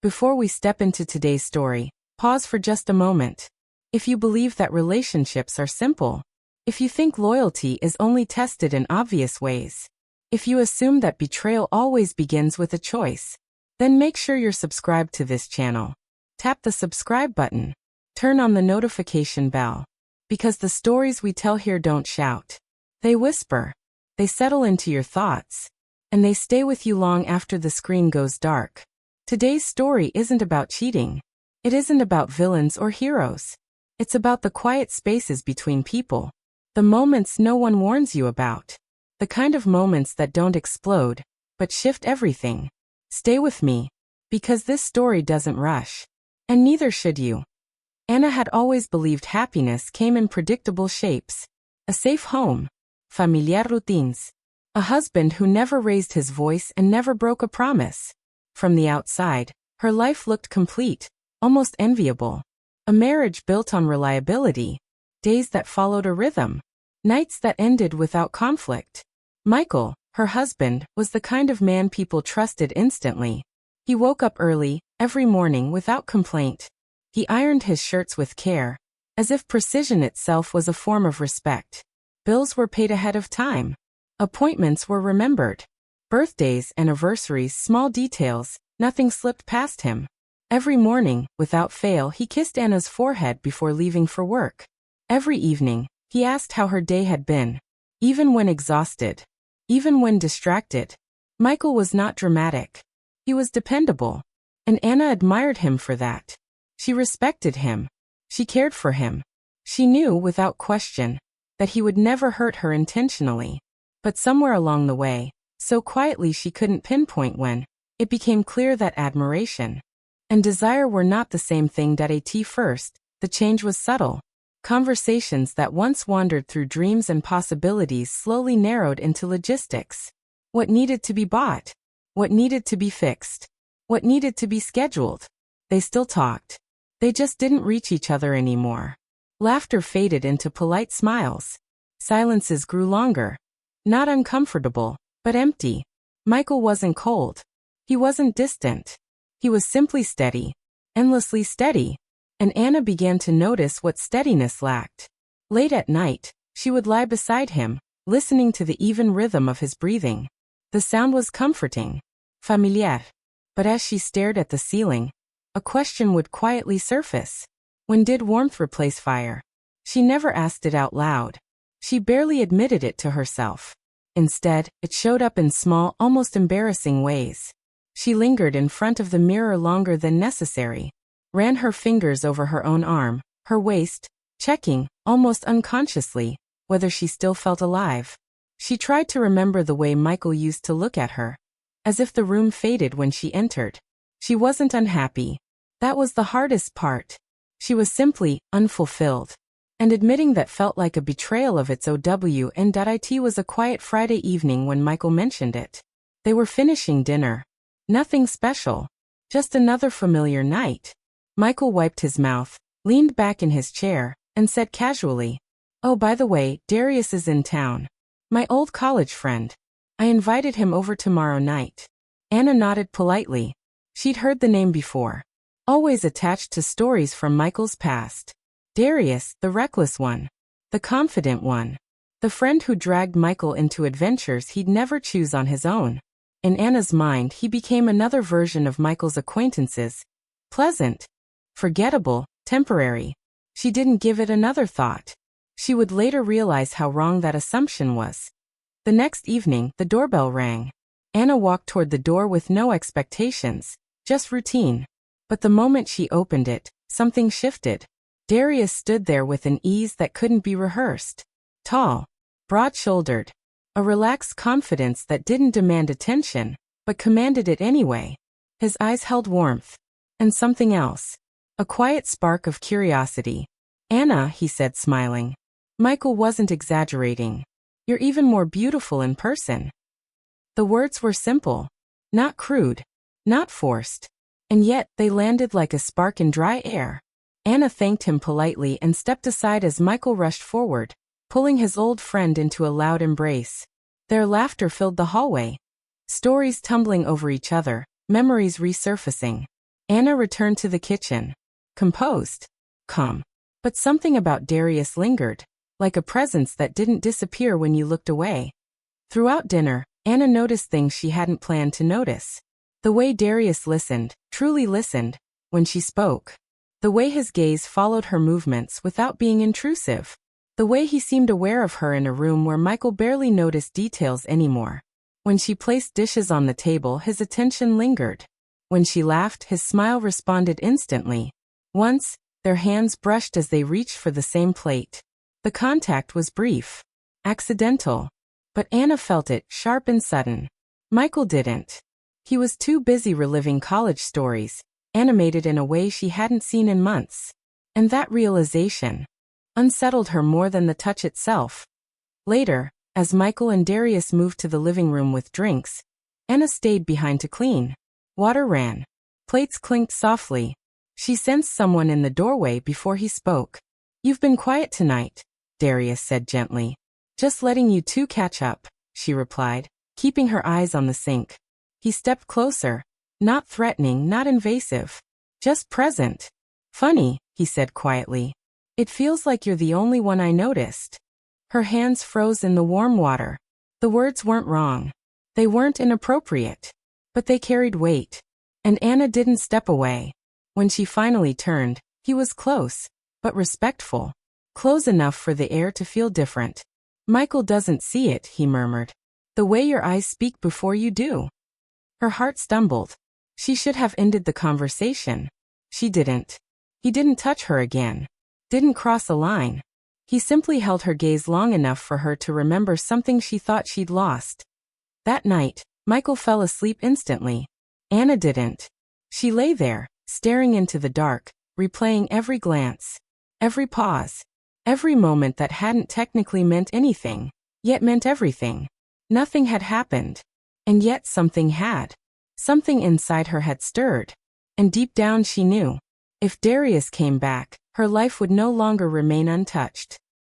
Before we step into today's story, pause for just a moment. If you believe that relationships are simple, if you think loyalty is only tested in obvious ways, if you assume that betrayal always begins with a choice, then make sure you're subscribed to this channel. Tap the subscribe button. Turn on the notification bell. Because the stories we tell here don't shout. They whisper. They settle into your thoughts. And they stay with you long after the screen goes dark. Today's story isn't about cheating. It isn't about villains or heroes. It's about the quiet spaces between people. The moments no one warns you about. The kind of moments that don't explode, but shift everything. Stay with me. Because this story doesn't rush. And neither should you. Anna had always believed happiness came in predictable shapes. A safe home. Familiar routines. A husband who never raised his voice and never broke a promise. From the outside, her life looked complete, almost enviable. A marriage built on reliability. Days that followed a rhythm. Nights that ended without conflict. Michael, her husband, was the kind of man people trusted instantly. He woke up early, every morning without complaint. He ironed his shirts with care, as if precision itself was a form of respect. Bills were paid ahead of time. Appointments were remembered. Birthdays, anniversaries, small details, nothing slipped past him. Every morning, without fail, he kissed Anna's forehead before leaving for work. Every evening, he asked how her day had been. Even when exhausted. Even when distracted. Michael was not dramatic. He was dependable. And Anna admired him for that. She respected him. She cared for him. She knew, without question, that he would never hurt her intentionally. But somewhere along the way, so quietly she couldn't pinpoint when, it became clear that admiration and desire were not the same thing. At first, the change was subtle. Conversations that once wandered through dreams and possibilities slowly narrowed into logistics. What needed to be bought? What needed to be fixed? What needed to be scheduled? They still talked. They just didn't reach each other anymore. Laughter faded into polite smiles. Silences grew longer. Not uncomfortable, but empty. Michael wasn't cold. He wasn't distant. He was simply steady. Endlessly steady. And Anna began to notice what steadiness lacked. Late at night, she would lie beside him, listening to the even rhythm of his breathing. The sound was comforting. Familiar. But as she stared at the ceiling, a question would quietly surface. When did warmth replace fire? She never asked it out loud. She barely admitted it to herself. Instead, it showed up in small, almost embarrassing ways. She lingered in front of the mirror longer than necessary. Ran her fingers over her own arm, her waist, checking, almost unconsciously, whether she still felt alive. She tried to remember the way Michael used to look at her. As if the room faded when she entered. She wasn't unhappy. That was the hardest part. She was simply unfulfilled. And admitting that felt like a betrayal of its OW. It was a quiet Friday evening when Michael mentioned it. They were finishing dinner. Nothing special. Just another familiar night. Michael wiped his mouth, leaned back in his chair, and said casually, "Oh, by the way, Darius is in town. My old college friend. I invited him over tomorrow night." Anna nodded politely. She'd heard the name before. Always attached to stories from Michael's past. Darius, the reckless one. The confident one. The friend who dragged Michael into adventures he'd never choose on his own. In Anna's mind, he became another version of Michael's acquaintances. Pleasant. Forgettable. Temporary. She didn't give it another thought. She would later realize how wrong that assumption was. The next evening, the doorbell rang. Anna walked toward the door with no expectations, just routine. But the moment she opened it, something shifted. Darius stood there with an ease that couldn't be rehearsed. Tall. Broad-shouldered. A relaxed confidence that didn't demand attention, but commanded it anyway. His eyes held warmth. And something else. A quiet spark of curiosity. "Anna," he said, smiling. Michael wasn't exaggerating. "You're even more beautiful in person." The words were simple. Not crude. Not forced. And yet, they landed like a spark in dry air. Anna thanked him politely and stepped aside as Michael rushed forward, pulling his old friend into a loud embrace. Their laughter filled the hallway. Stories tumbling over each other, memories resurfacing. Anna returned to the kitchen. Composed. Calm. But something about Darius lingered, like a presence that didn't disappear when you looked away. Throughout dinner, Anna noticed things she hadn't planned to notice. The way Darius listened, truly listened, when she spoke. The way his gaze followed her movements without being intrusive. The way he seemed aware of her in a room where Michael barely noticed details anymore. When she placed dishes on the table, his attention lingered. When she laughed, his smile responded instantly. Once, their hands brushed as they reached for the same plate. The contact was brief. Accidental. But Anna felt it, sharp and sudden. Michael didn't. He was too busy reliving college stories, animated in a way she hadn't seen in months. And that realization unsettled her more than the touch itself. Later, as Michael and Darius moved to the living room with drinks, Anna stayed behind to clean. Water ran. Plates clinked softly. She sensed someone in the doorway before he spoke. "You've been quiet tonight," Darius said gently. "Just letting you two catch up," she replied, keeping her eyes on the sink. He stepped closer. Not threatening, not invasive. Just present. "Funny," he said quietly. "It feels like you're the only one I noticed." Her hands froze in the warm water. The words weren't wrong. They weren't inappropriate. But they carried weight. And Anna didn't step away. When she finally turned, he was close, but respectful. Close enough for the air to feel different. "Michael doesn't see it," he murmured. "The way your eyes speak before you do." Her heart stumbled. She should have ended the conversation. She didn't. He didn't touch her again. Didn't cross a line. He simply held her gaze long enough for her to remember something she thought she'd lost. That night, Michael fell asleep instantly. Anna didn't. She lay there, staring into the dark, replaying every glance, every pause, every moment that hadn't technically meant anything, yet meant everything. Nothing had happened. And yet something had. Something inside her had stirred. And deep down she knew. If Darius came back, her life would no longer remain untouched.